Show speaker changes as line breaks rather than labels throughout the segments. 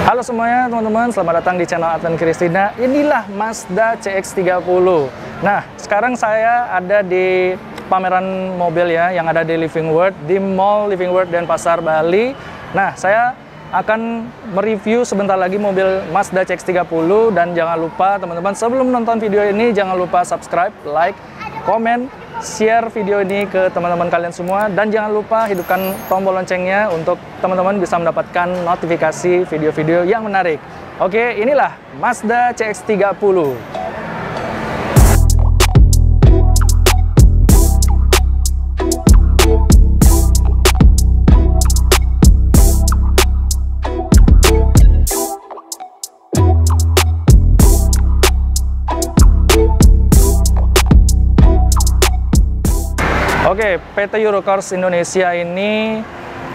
Halo semuanya teman-teman, selamat datang di channel Adven Kristina. Inilah Mazda CX-30. Nah, sekarang saya ada di pameran mobil ya, yang ada di Living World, di Mall Living World dan Pasar Bali. Nah, saya akan mereview sebentar lagi mobil Mazda CX-30. Dan jangan lupa teman-teman, sebelum nonton video ini, jangan lupa subscribe, like, komen, share video ini ke teman-teman kalian semua, dan jangan lupa hidupkan tombol loncengnya untuk teman-teman bisa mendapatkan notifikasi video-video yang menarik. Oke, inilah Mazda CX-30. Oke, PT Eurocars Indonesia ini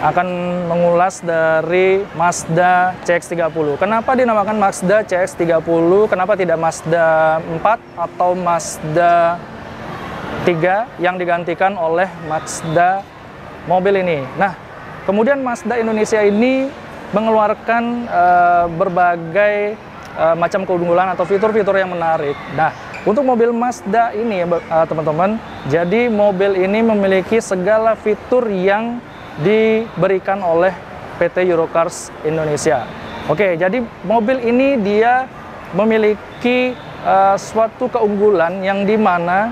akan mengulas dari Mazda CX-30. Kenapa dinamakan Mazda CX-30? Kenapa tidak Mazda 4 atau Mazda 3 yang digantikan oleh Mazda mobil ini? Nah, kemudian Mazda Indonesia ini mengeluarkan berbagai macam keunggulan atau fitur-fitur yang menarik. Nah, untuk mobil Mazda ini ya teman-teman, jadi mobil ini memiliki segala fitur yang diberikan oleh PT Eurocars Indonesia. Oke, jadi mobil ini dia memiliki suatu keunggulan yang dimana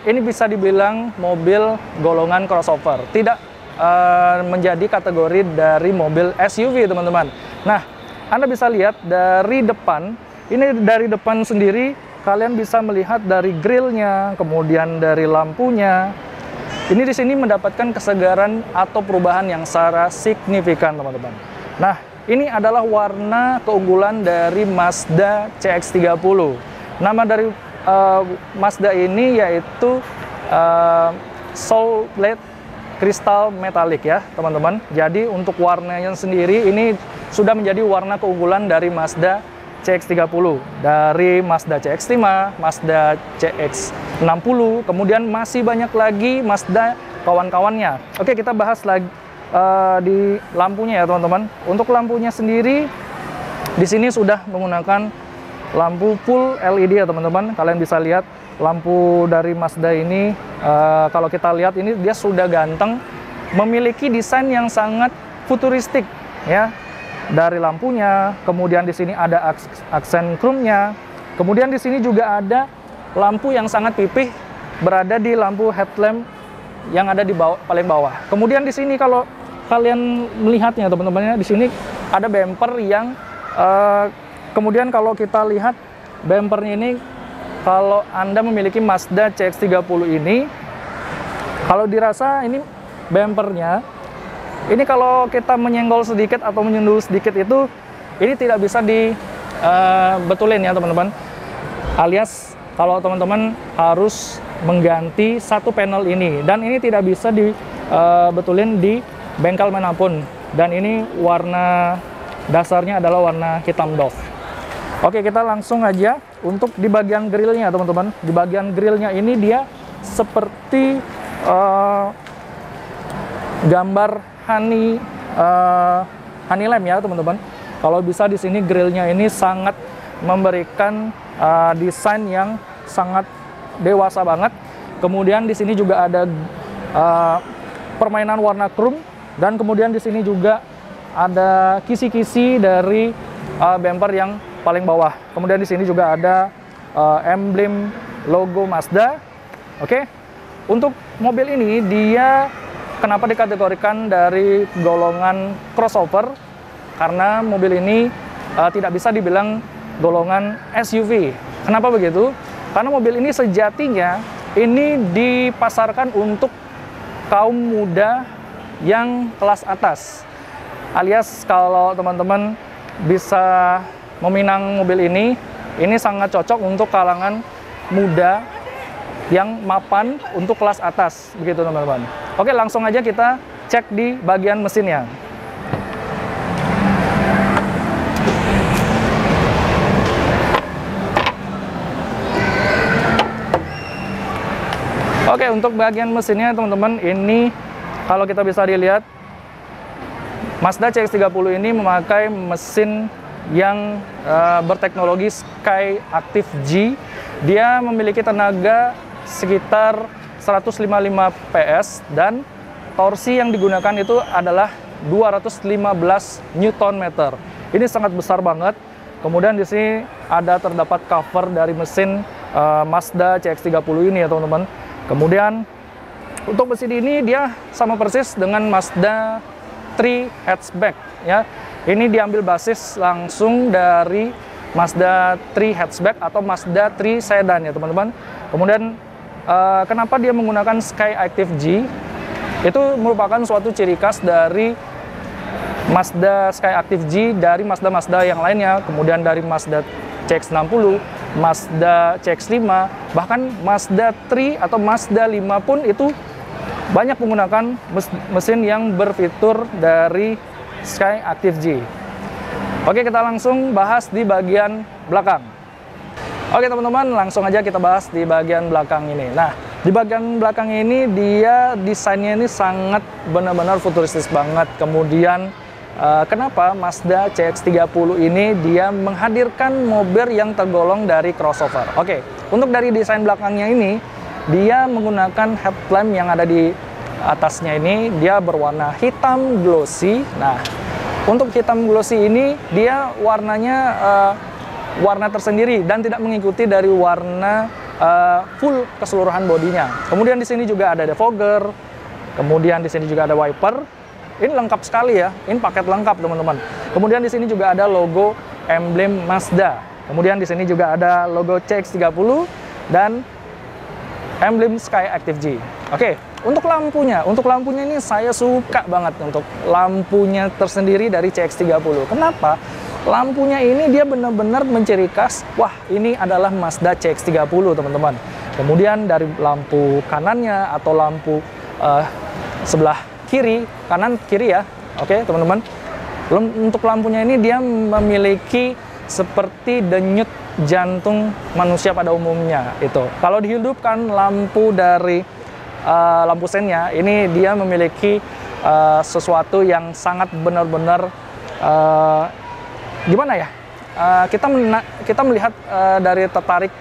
ini bisa dibilang mobil golongan crossover, tidak menjadi kategori dari mobil SUV teman-teman. Nah, Anda bisa lihat dari depan, ini dari depan sendiri kalian bisa melihat dari grillnya, kemudian dari lampunya. Ini di sini mendapatkan kesegaran atau perubahan yang secara signifikan, teman-teman. Nah, ini adalah warna keunggulan dari Mazda CX-30. Nama dari Mazda ini yaitu Solid Crystal Metallic ya, teman-teman. Jadi untuk warnanya sendiri ini sudah menjadi warna keunggulan dari Mazda CX-30, dari Mazda CX-5, Mazda CX-60, kemudian masih banyak lagi Mazda kawan-kawannya. Oke, kita bahas lagi di lampunya ya teman-teman. Untuk lampunya sendiri, di sini sudah menggunakan lampu full LED ya teman-teman. Kalian bisa lihat lampu dari Mazda ini, kalau kita lihat ini dia sudah ganteng, memiliki desain yang sangat futuristik ya. Dari lampunya, kemudian di sini ada aksen chrome-nya, kemudian di sini juga ada lampu yang sangat pipih berada di lampu headlamp yang ada di bawah, paling bawah. Kemudian di sini kalau kalian melihatnya teman-teman, di sini ada bumper yang kemudian kalau kita lihat bumpernya ini, kalau Anda memiliki Mazda CX-30 ini, kalau dirasa ini bumpernya ini kalau kita menyenggol sedikit atau menyundul sedikit itu, ini tidak bisa dibetulin ya teman-teman. Alias kalau teman-teman harus mengganti satu panel ini, dan ini tidak bisa dibetulin di bengkel manapun. Dan ini warna dasarnya adalah warna hitam doff. Oke, kita langsung aja untuk di bagian grillnya teman-teman. Di bagian grillnya ini dia seperti gambar honey lamp ya teman-teman. Kalau bisa di sini grillnya ini sangat memberikan desain yang sangat dewasa banget. Kemudian di sini juga ada permainan warna chrome, dan kemudian di sini juga ada kisi-kisi dari bumper yang paling bawah. Kemudian di sini juga ada emblem logo Mazda. Oke. Untuk mobil ini dia kenapa dikategorikan dari golongan crossover? Karena mobil ini tidak bisa dibilang golongan SUV. Kenapa begitu? Karena mobil ini sejatinya ini dipasarkan untuk kaum muda yang kelas atas. Alias kalau teman-teman bisa meminang mobil ini sangat cocok untuk kalangan muda yang mapan untuk kelas atas, begitu teman-teman. Oke, langsung aja kita cek di bagian mesinnya. Oke, untuk bagian mesinnya teman-teman, ini kalau kita bisa dilihat Mazda CX-30 ini memakai mesin yang berteknologi Sky Active G. Dia memiliki tenaga sekitar 155 PS dan torsi yang digunakan itu adalah 215 Nm. Ini sangat besar banget. Kemudian di sini terdapat cover dari mesin Mazda CX-30 ini ya teman-teman. Kemudian untuk mesin ini dia sama persis dengan Mazda 3 hatchback ya. Ini diambil basis langsung dari Mazda 3 hatchback atau Mazda 3 sedan ya teman-teman. Kemudian kenapa dia menggunakan Sky Active G? Itu merupakan suatu ciri khas dari Mazda Sky Active G dari Mazda-Mazda yang lainnya, kemudian dari Mazda CX-60, Mazda CX-5, bahkan Mazda 3 atau Mazda 5 pun itu banyak menggunakan mesin yang berfitur dari Sky Active G. Oke, kita langsung bahas di bagian belakang. Oke teman-teman, langsung aja kita bahas di bagian belakang ini. Nah, di bagian belakang ini dia desainnya ini sangat benar-benar futuristis banget. Kemudian kenapa Mazda CX-30 ini dia menghadirkan mobil yang tergolong dari crossover? Oke, untuk dari desain belakangnya ini, dia menggunakan headlamp yang ada di atasnya ini, dia berwarna hitam glossy. Nah, untuk hitam glossy ini, dia warnanya warna tersendiri dan tidak mengikuti dari warna full keseluruhan bodinya. Kemudian di sini juga ada defogger, kemudian di sini juga ada wiper. Ini lengkap sekali ya, ini paket lengkap teman-teman. Kemudian di sini juga ada logo emblem Mazda. Kemudian di sini juga ada logo CX-30 dan emblem Sky Active G. Oke, untuk lampunya ini saya suka banget untuk lampunya tersendiri dari CX-30. Kenapa? Lampunya ini dia benar-benar menciri khas, wah ini adalah Mazda CX-30 teman-teman. Kemudian dari lampu kanannya atau lampu sebelah kiri, kanan kiri ya. Oke teman-teman. Untuk lampunya ini dia memiliki seperti denyut jantung manusia pada umumnya itu. Kalau dihidupkan lampu dari lampu sennya, ini dia memiliki sesuatu yang sangat benar-benar gimana ya? Kita melihat dari tertarik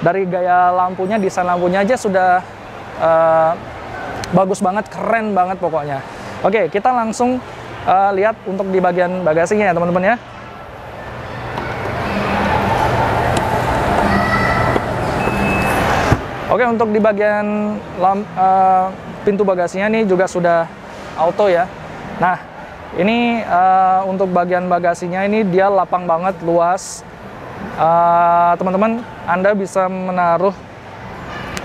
dari gaya lampunya, desain lampunya aja sudah bagus banget, keren banget pokoknya. Oke, kita langsung lihat untuk di bagian bagasinya ya teman-teman ya. Oke, untuk di bagian pintu bagasinya ini juga sudah auto ya. Nah, ini untuk bagian bagasinya ini dia lapang banget, luas. Teman-teman, Anda bisa menaruh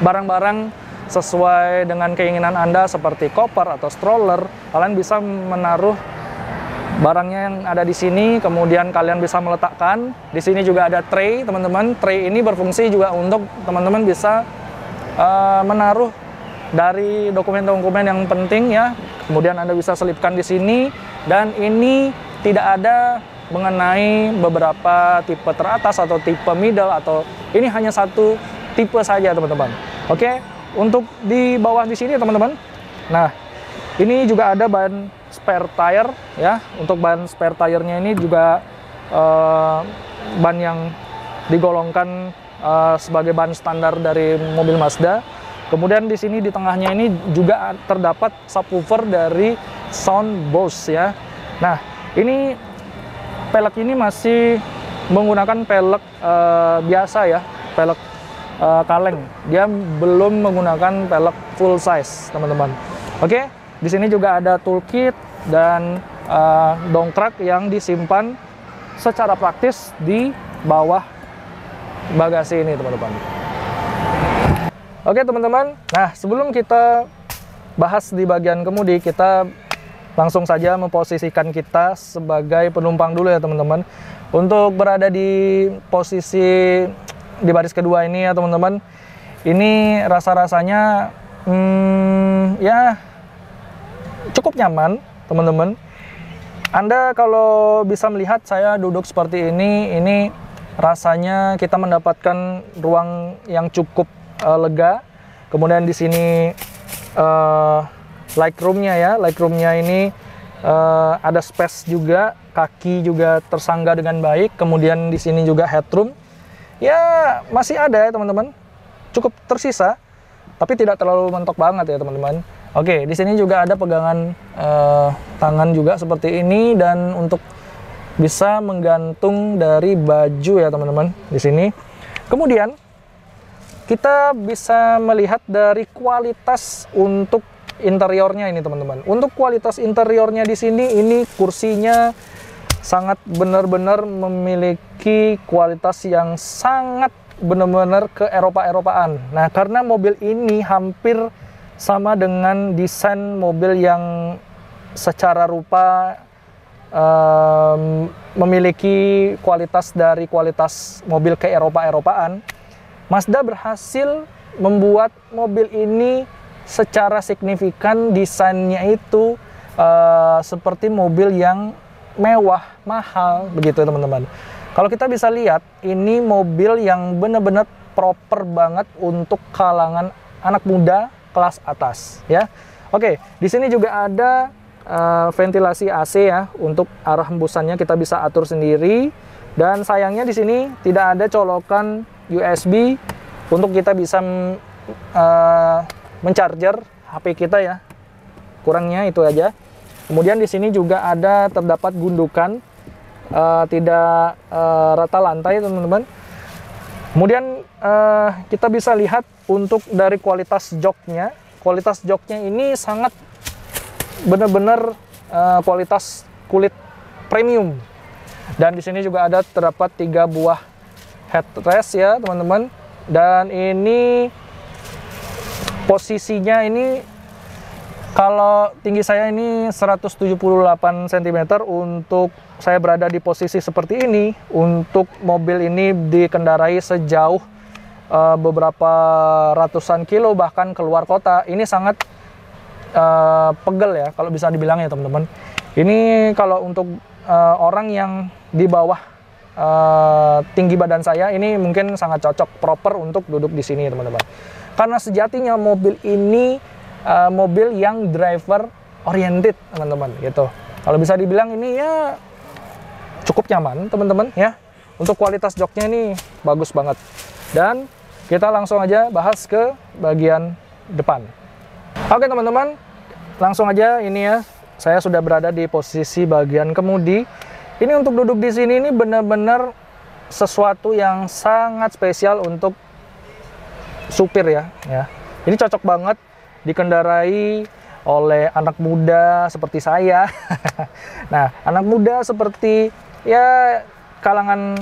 barang-barang sesuai dengan keinginan Anda seperti koper atau stroller. Kalian bisa menaruh barangnya yang ada di sini, kemudian kalian bisa meletakkan. Di sini juga ada tray, teman-teman. Tray ini berfungsi juga untuk teman-teman bisa menaruh dari dokumen-dokumen yang penting ya. Kemudian Anda bisa selipkan di sini, dan ini tidak ada mengenai beberapa tipe teratas atau tipe middle, atau ini hanya satu tipe saja teman-teman. Oke, untuk di bawah di sini teman-teman. Nah, ini juga ada ban spare tire ya. Untuk ban spare tire-nya ini juga ban yang digolongkan sebagai ban standar dari mobil Mazda. Kemudian di sini di tengahnya ini juga terdapat subwoofer dari Sound Bose ya. Nah, ini pelek ini masih menggunakan pelek biasa ya, pelek kaleng. Dia belum menggunakan pelek full size, teman-teman. Oke, di sini juga ada toolkit dan dongkrak yang disimpan secara praktis di bawah bagasi ini, teman-teman. Oke, teman-teman. Nah, sebelum kita bahas di bagian kemudi, kita langsung saja memposisikan kita sebagai penumpang dulu ya, teman-teman. Untuk berada di posisi di baris kedua ini ya, teman-teman. Ini rasa-rasanya ya cukup nyaman, teman-teman. Anda kalau bisa melihat saya duduk seperti ini rasanya kita mendapatkan ruang yang cukup lega. Kemudian di sini legroomnya ya, legroomnya ini Ada space juga, kaki juga tersangga dengan baik. Kemudian di sini juga headroom. Ya, masih ada ya teman-teman. Cukup tersisa, tapi tidak terlalu mentok banget ya teman-teman. Oke, di sini juga ada pegangan tangan juga seperti ini, dan untuk bisa menggantung dari baju ya teman-teman di sini. Kemudian kita bisa melihat dari kualitas untuk interiornya ini teman-teman. Untuk kualitas interiornya di sini, ini kursinya sangat benar-benar memiliki kualitas yang sangat benar-benar ke Eropa-Eropaan. Nah, karena mobil ini hampir sama dengan desain mobil yang secara rupa memiliki kualitas dari kualitas mobil ke Eropa-Eropaan, Mazda berhasil membuat mobil ini secara signifikan desainnya itu seperti mobil yang mewah, mahal, begitu teman-teman. Kalau kita bisa lihat, ini mobil yang benar-benar proper banget untuk kalangan anak muda kelas atas, ya. Oke, di sini juga ada ventilasi AC ya, untuk arah hembusannya kita bisa atur sendiri. Dan sayangnya di sini tidak ada colokan USB untuk kita bisa mencharger HP kita ya. Kurangnya itu aja. Kemudian di sini juga ada terdapat gundukan, tidak rata lantai teman-teman. Kemudian kita bisa lihat untuk dari kualitas joknya. Kualitas joknya ini sangat benar-benar kualitas kulit premium. Dan di sini juga ada terdapat 3 buah headrest ya teman-teman. Dan ini posisinya ini, kalau tinggi saya ini 178 cm, untuk saya berada di posisi seperti ini, untuk mobil ini dikendarai sejauh beberapa ratusan kilo bahkan keluar kota, ini sangat pegel ya, kalau bisa dibilang ya teman-teman. Ini kalau untuk orang yang di bawah tinggi badan saya, ini mungkin sangat cocok, proper untuk duduk di sini teman-teman. Karena sejatinya mobil ini mobil yang driver oriented teman-teman gitu. Kalau bisa dibilang ini ya cukup nyaman teman-teman ya. Untuk kualitas joknya ini bagus banget. Dan kita langsung aja bahas ke bagian depan. Oke teman-teman, langsung aja ini ya. Saya sudah berada di posisi bagian kemudi. Ini untuk duduk di sini ini benar-benar sesuatu yang sangat spesial untuk supir ya. Ini cocok banget dikendarai oleh anak muda seperti saya. Nah, anak muda seperti ya kalangan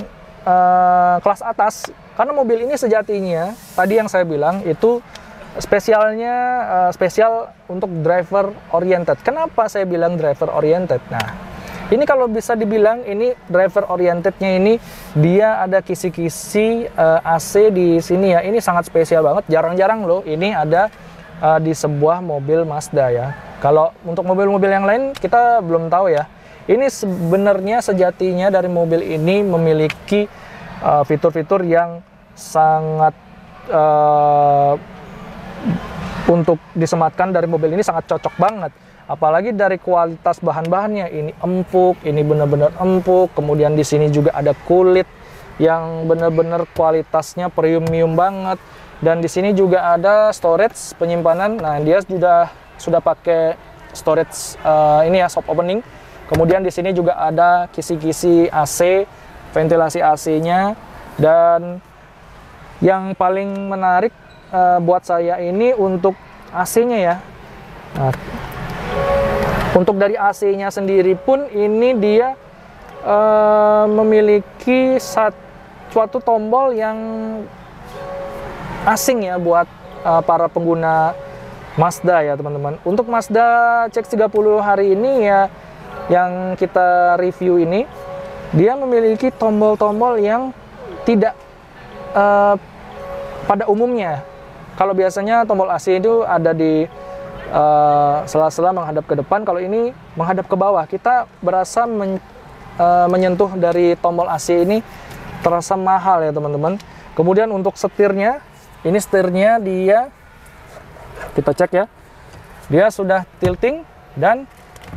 kelas atas, karena mobil ini sejatinya tadi yang saya bilang itu spesialnya spesial untuk driver oriented. Kenapa saya bilang driver oriented? Nah, ini kalau bisa dibilang ini driver orientednya ini dia ada kisi-kisi AC di sini ya. Ini sangat spesial banget, jarang-jarang loh ini ada di sebuah mobil Mazda ya. Kalau untuk mobil-mobil yang lain kita belum tahu ya. Ini sebenarnya sejatinya dari mobil ini memiliki fitur-fitur yang sangat untuk disematkan dari mobil ini sangat cocok banget. Apalagi dari kualitas bahan-bahannya, ini empuk, ini benar-benar empuk. Kemudian di sini juga ada kulit yang benar-benar kualitasnya premium banget. Dan di sini juga ada storage penyimpanan. Nah, dia sudah pakai storage ini ya, soft opening. Kemudian di sini juga ada kisi-kisi AC, ventilasi AC-nya. Dan yang paling menarik buat saya ini untuk AC-nya ya. Nah, untuk dari AC-nya sendiri pun ini dia memiliki suatu tombol yang asing ya buat para pengguna Mazda ya teman-teman. Untuk Mazda CX-30 hari ini ya, yang kita review ini, dia memiliki tombol-tombol yang tidak pada umumnya. Kalau biasanya tombol AC itu ada di sela-sela menghadap ke depan, kalau ini menghadap ke bawah. Kita berasa menyentuh dari tombol AC ini terasa mahal ya teman-teman. Kemudian untuk setirnya, ini setirnya dia, kita cek ya, dia sudah tilting dan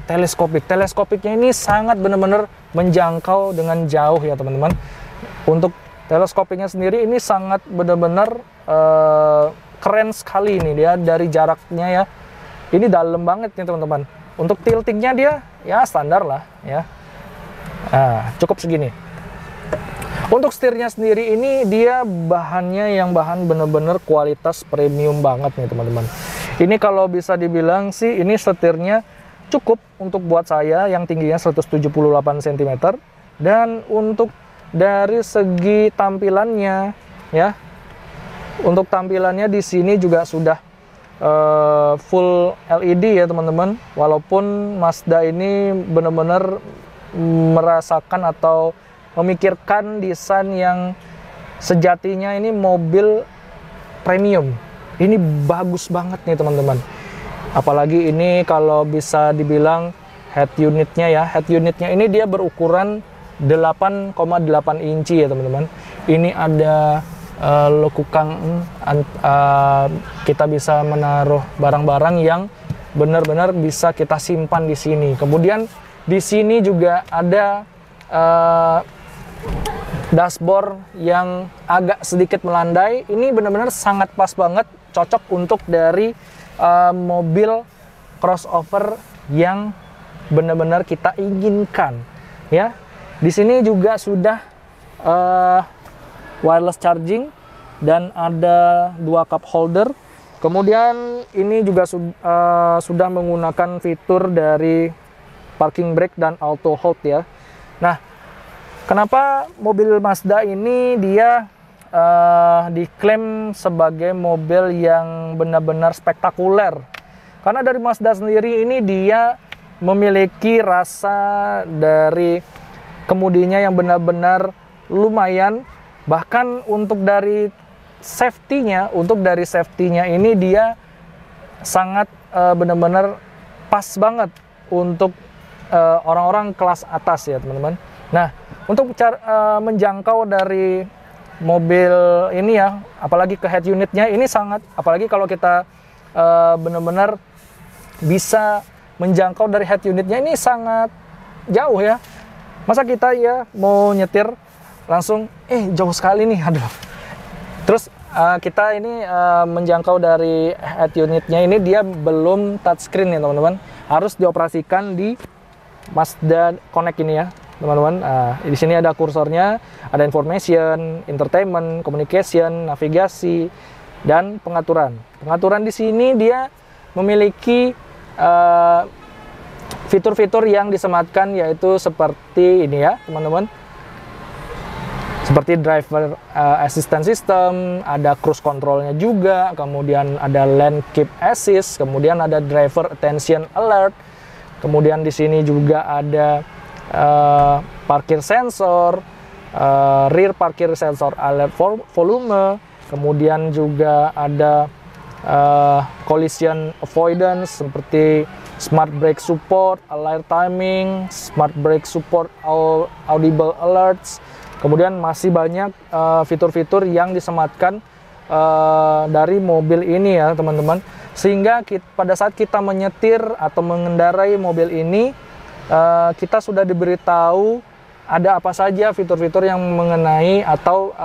teleskopik. Teleskopiknya ini sangat benar-benar menjangkau dengan jauh ya teman-teman. Untuk teleskopiknya sendiri ini sangat benar-benar keren sekali ini dia dari jaraknya ya. Ini dalam banget nih teman-teman. Untuk tiltingnya dia ya standar lah ya. Nah, cukup segini. Untuk setirnya sendiri ini dia bahannya yang bahan bener-bener kualitas premium banget nih teman-teman. Ini kalau bisa dibilang sih ini setirnya cukup untuk buat saya yang tingginya 178 cm. Dan untuk dari segi tampilannya ya, untuk tampilannya di sini juga sudah full LED ya teman-teman. Walaupun Mazda ini benar-benar merasakan atau memikirkan desain yang sejatinya ini mobil premium. Ini bagus banget nih teman-teman. Apalagi ini kalau bisa dibilang head unitnya ya. Head unitnya ini dia berukuran 8,8 inci ya teman-teman. Ini ada lekukang, kita bisa menaruh barang-barang yang benar-benar bisa kita simpan di sini. Kemudian di sini juga ada dashboard yang agak sedikit melandai. Ini benar-benar sangat pas banget, cocok untuk dari mobil crossover yang benar-benar kita inginkan ya. Di sini juga sudah wireless charging dan ada 2 cup holder. Kemudian ini juga sudah menggunakan fitur dari parking brake dan auto hold ya. Nah, kenapa mobil Mazda ini dia diklaim sebagai mobil yang benar-benar spektakuler? Karena dari Mazda sendiri ini dia memiliki rasa dari kemudinya yang benar-benar lumayan. Bahkan untuk dari safety-nya, ini dia sangat benar-benar pas banget untuk orang-orang kelas atas ya teman-teman. Nah, untuk menjangkau dari mobil ini ya, apalagi ke head unitnya ini sangat, apalagi kalau kita benar-benar bisa menjangkau dari head unitnya ini sangat jauh ya. Masa kita ya mau nyetir langsung jauh sekali nih, aduh. Terus kita ini menjangkau dari head unitnya ini dia belum touchscreen ya teman-teman. Harus dioperasikan di Mazda Connect ini ya teman-teman. Di sini ada kursornya, ada information, entertainment, communication, navigasi, dan pengaturan. Pengaturan di sini dia memiliki fitur-fitur yang disematkan, yaitu seperti ini ya teman-teman. Seperti driver assistance system, ada cruise controlnya juga, kemudian ada lane keep assist, kemudian ada driver attention alert, kemudian di sini juga ada parkir sensor, rear parkir sensor alert volume, kemudian juga ada collision avoidance seperti smart brake support, alert timing, smart brake support, audible alerts. Kemudian masih banyak fitur-fitur yang disematkan dari mobil ini ya teman-teman. Sehingga pada saat kita menyetir atau mengendarai mobil ini, kita sudah diberitahu ada apa saja fitur-fitur yang mengenai atau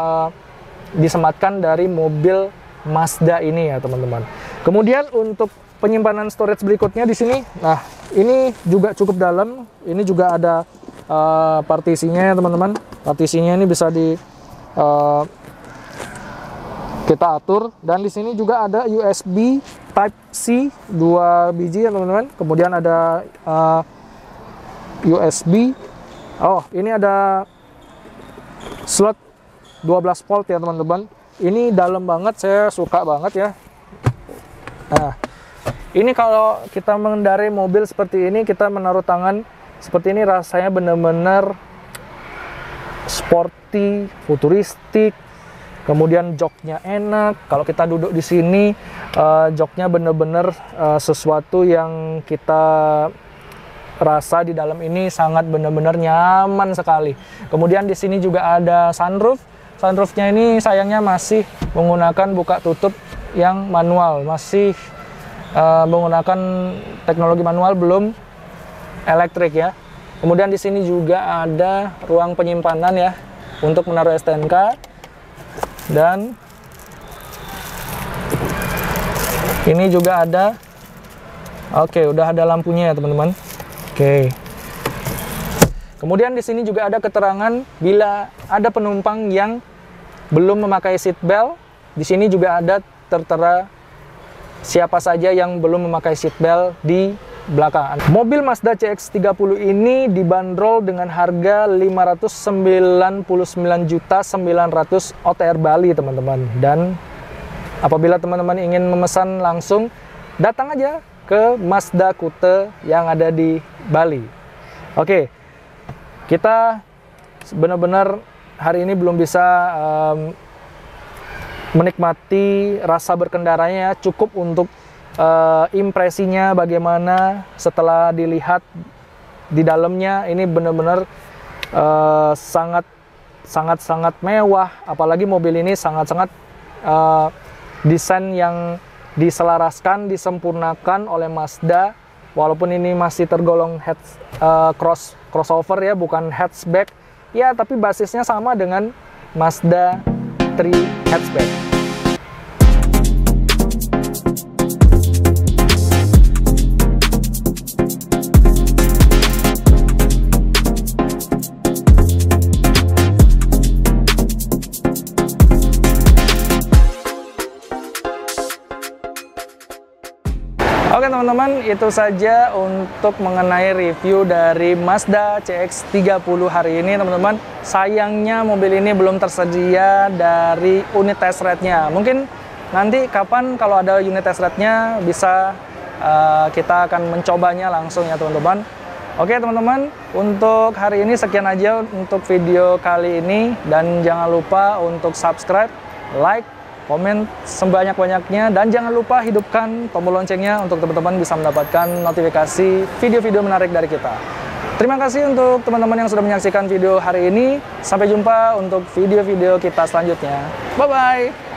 disematkan dari mobil Mazda ini ya teman-teman. Kemudian untuk penyimpanan storage berikutnya di sini, nah ini juga cukup dalam. Ini juga ada partisinya ya teman-teman. Partisinya ini bisa kita atur, dan di sini juga ada USB Type C 2 biji ya teman-teman. Kemudian ada USB. Oh, ini ada slot 12 volt ya teman-teman. Ini dalam banget, saya suka banget ya. Nah, ini kalau kita mengendarai mobil seperti ini, kita menaruh tangan seperti ini, rasanya benar-benar sporty, futuristik. Kemudian joknya enak. Kalau kita duduk di sini, joknya benar-benar sesuatu yang kita rasa di dalam ini sangat benar-benar nyaman sekali. Kemudian di sini juga ada sunroof. Sunroofnya ini sayangnya masih menggunakan buka tutup yang manual, masih menggunakan teknologi manual, belum elektrik ya. Kemudian di sini juga ada ruang penyimpanan ya untuk menaruh STNK, dan ini juga ada. Oke, udah ada lampunya ya teman-teman. Oke. Kemudian di sini juga ada keterangan bila ada penumpang yang belum memakai seat belt. Di sini juga ada tertera siapa saja yang belum memakai seat belt di belakang. Mobil Mazda CX-30 ini dibanderol dengan harga 599.900.000 OTR Bali, teman-teman. Dan apabila teman-teman ingin memesan langsung, datang aja ke Mazda Kute yang ada di Bali. Oke, kita benar-benar hari ini belum bisa menikmati rasa berkendaranya, cukup untuk impresinya bagaimana setelah dilihat di dalamnya. Ini benar-benar sangat mewah, apalagi mobil ini sangat desain yang diselaraskan, disempurnakan oleh Mazda. Walaupun ini masih tergolong crossover ya, bukan hatchback ya, tapi basisnya sama dengan Mazda 3 hatchback. Oke teman-teman, itu saja untuk mengenai review dari Mazda CX-30 hari ini teman-teman. Sayangnya mobil ini belum tersedia dari unit test ride-nya. Mungkin nanti kapan kalau ada unit test ride-nya bisa kita akan mencobanya langsung ya teman-teman. Oke teman-teman, untuk hari ini sekian aja untuk video kali ini. Dan jangan lupa untuk subscribe, like, komen sebanyak-banyaknya, dan jangan lupa hidupkan tombol loncengnya untuk teman-teman bisa mendapatkan notifikasi video-video menarik dari kita. Terima kasih untuk teman-teman yang sudah menyaksikan video hari ini. Sampai jumpa untuk video-video kita selanjutnya. Bye-bye!